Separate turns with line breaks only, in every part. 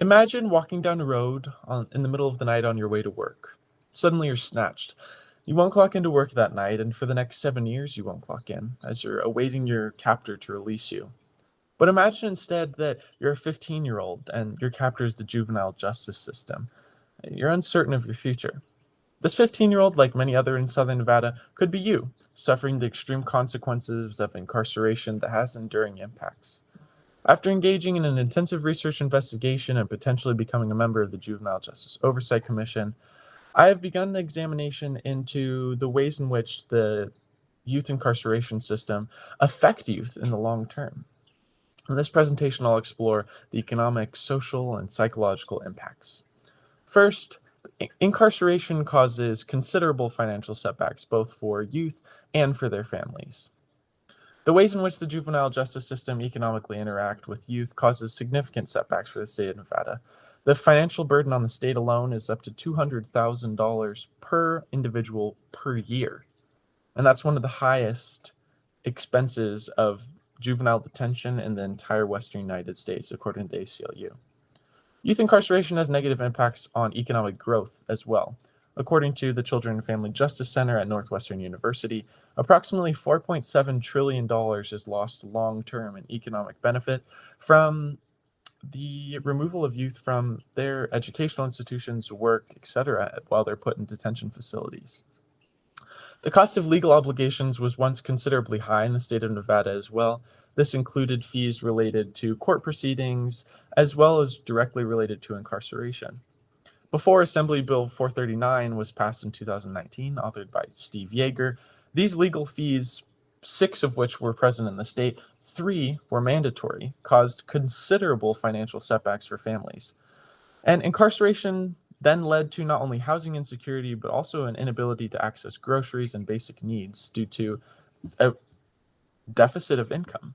Imagine walking down a road in the middle of the night on your way to work. Suddenly you're snatched. You won't clock into work that night, and for the next 7 years you won't clock in, as you're awaiting your captor to release you. But imagine instead that you're a 15-year-old and your captor is the juvenile justice system. You're uncertain of your future. This 15-year-old, like many other in southern Nevada, could be you, suffering the extreme consequences of incarceration that has enduring impacts. After engaging in an intensive research investigation and potentially becoming a member of the Juvenile Justice Oversight Commission, I have begun the examination into the ways in which the youth incarceration system affect youth in the long term. In this presentation, I'll explore the economic, social, and psychological impacts. First, incarceration causes considerable financial setbacks both for youth and for their families. The ways in which the juvenile justice system economically interact with youth causes significant setbacks for the state of Nevada. The financial burden on the state alone is up to $200,000 per individual per year. And that's one of the highest expenses of juvenile detention in the entire Western United States, according to the ACLU. Youth incarceration has negative impacts on economic growth as well. According to the Children and Family Justice Center at Northwestern University, approximately $4.7 trillion is lost long-term in economic benefit from the removal of youth from their educational institutions, work, etc., while they're put in detention facilities. The cost of legal obligations was once considerably high in the state of Nevada as well. This included fees related to court proceedings, as well as directly related to incarceration. Before Assembly Bill 439 was passed in 2019, authored by Steve Yeager, these legal fees, 6 of which were present in the state, 3 were mandatory, caused considerable financial setbacks for families. And incarceration then led to not only housing insecurity, but also an inability to access groceries and basic needs due to a deficit of income.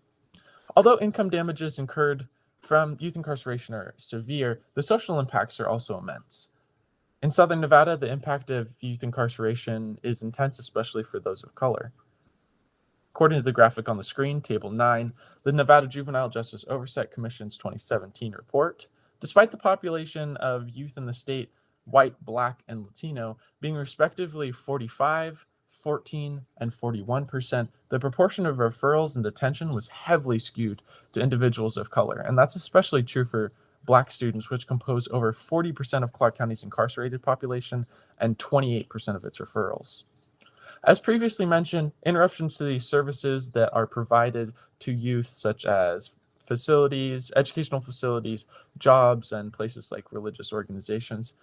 Although income damages incurred from youth incarceration are severe, the social impacts are also immense. In southern Nevada, the impact of youth incarceration is intense, especially for those of color. According to the graphic on the screen, Table 9, the Nevada Juvenile Justice Oversight Commission's 2017 report, despite the population of youth in the state, white, black, and Latino, being respectively 45, 14, and 41%, the proportion of referrals and detention was heavily skewed to individuals of color. And that's especially true for Black students, which compose over 40% of Clark County's incarcerated population and 28% of its referrals. As previously mentioned, interruptions to these services that are provided to youth, such as facilities, educational facilities, jobs, and places like religious organizations,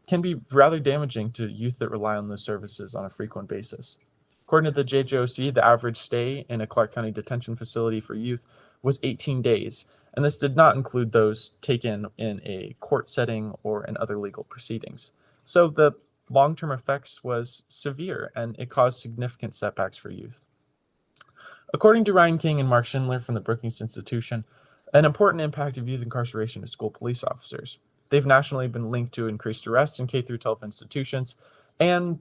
can be rather damaging to youth that rely on those services on a frequent basis. According to the JJOC, the average stay in a Clark County detention facility for youth was 18 days, and this did not include those taken in a court setting or in other legal proceedings. So the long-term effects was severe, and it caused significant setbacks for youth. According to Ryan King and Mark Schindler from the Brookings Institution, an important impact of youth incarceration is school police officers. They've nationally been linked to increased arrests in K-12 institutions, and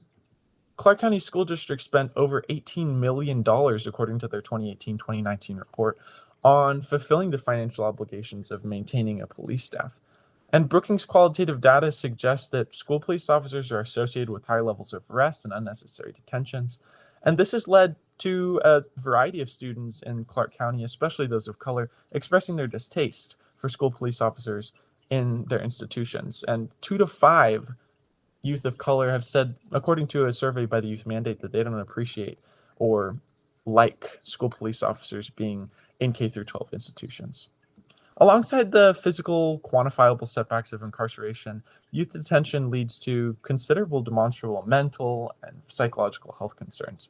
Clark County School District spent over $18 million, according to their 2018-2019 report, on fulfilling the financial obligations of maintaining a police staff. And Brookings' qualitative data suggests that school police officers are associated with high levels of arrests and unnecessary detentions. And this has led to a variety of students in Clark County, especially those of color, expressing their distaste for school police officers in their institutions. And 2 to 5 youth of color have said, according to a survey by the Youth Mandate, that they don't appreciate or like school police officers being in K-12 institutions. Alongside the physical, quantifiable setbacks of incarceration, youth detention leads to considerable demonstrable mental and psychological health concerns.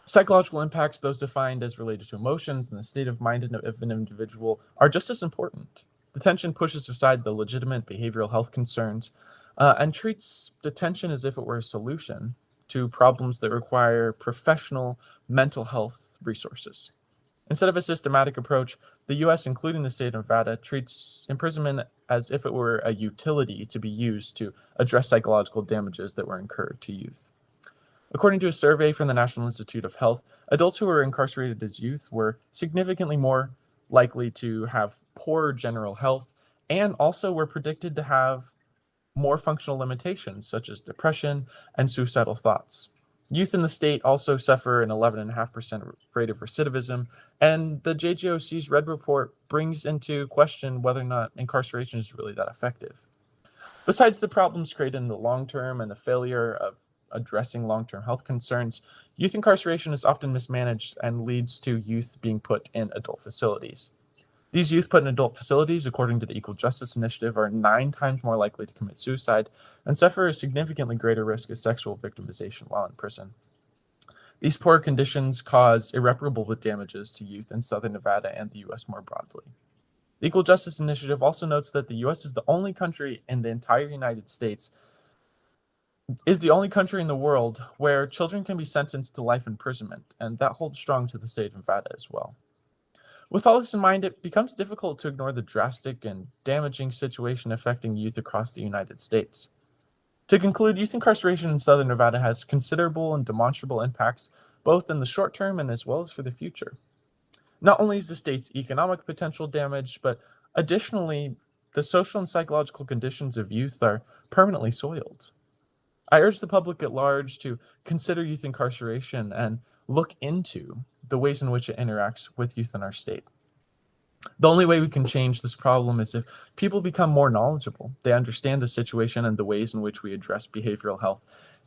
Psychological impacts, those defined as related to emotions and the state of mind of an individual, are just as important. Detention pushes aside the legitimate behavioral health concerns and treats detention as if it were a solution to problems that require professional mental health resources. Instead of a systematic approach, the U.S., including the state of Nevada, treats imprisonment as if it were a utility to be used to address psychological damages that were incurred to youth. According to a survey from the National Institute of Health, adults who were incarcerated as youth were significantly more likely to have poor general health and also were predicted to have more functional limitations such as depression and suicidal thoughts. Youth in the state also suffer an 11.5% rate of recidivism, and the JGOC's Red Report brings into question whether or not incarceration is really that effective. Besides the problems created in the long term and the failure of addressing long term health concerns, youth incarceration is often mismanaged and leads to youth being put in adult facilities. These youth put in adult facilities, according to the Equal Justice Initiative, are 9 times more likely to commit suicide and suffer a significantly greater risk of sexual victimization while in prison. These poor conditions cause irreparable damages to youth in Southern Nevada and the U.S. more broadly. The Equal Justice Initiative also notes that the U.S. is the only country in the entire United States, is the only country in the world where children can be sentenced to life imprisonment, and that holds strong to the state of Nevada as well. With all this in mind, it becomes difficult to ignore the drastic and damaging situation affecting youth across the United States. To conclude, youth incarceration in Southern Nevada has considerable and demonstrable impacts, both in the short term and as well as for the future. Not only is the state's economic potential damaged, but additionally, the social and psychological conditions of youth are permanently soiled. I urge the public at large to consider youth incarceration and look into the ways in which it interacts with youth in our state. The only way we can change this problem is if people become more knowledgeable. They understand the situation and the ways in which we address behavioral health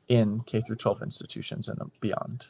in K through 12 institutions and beyond.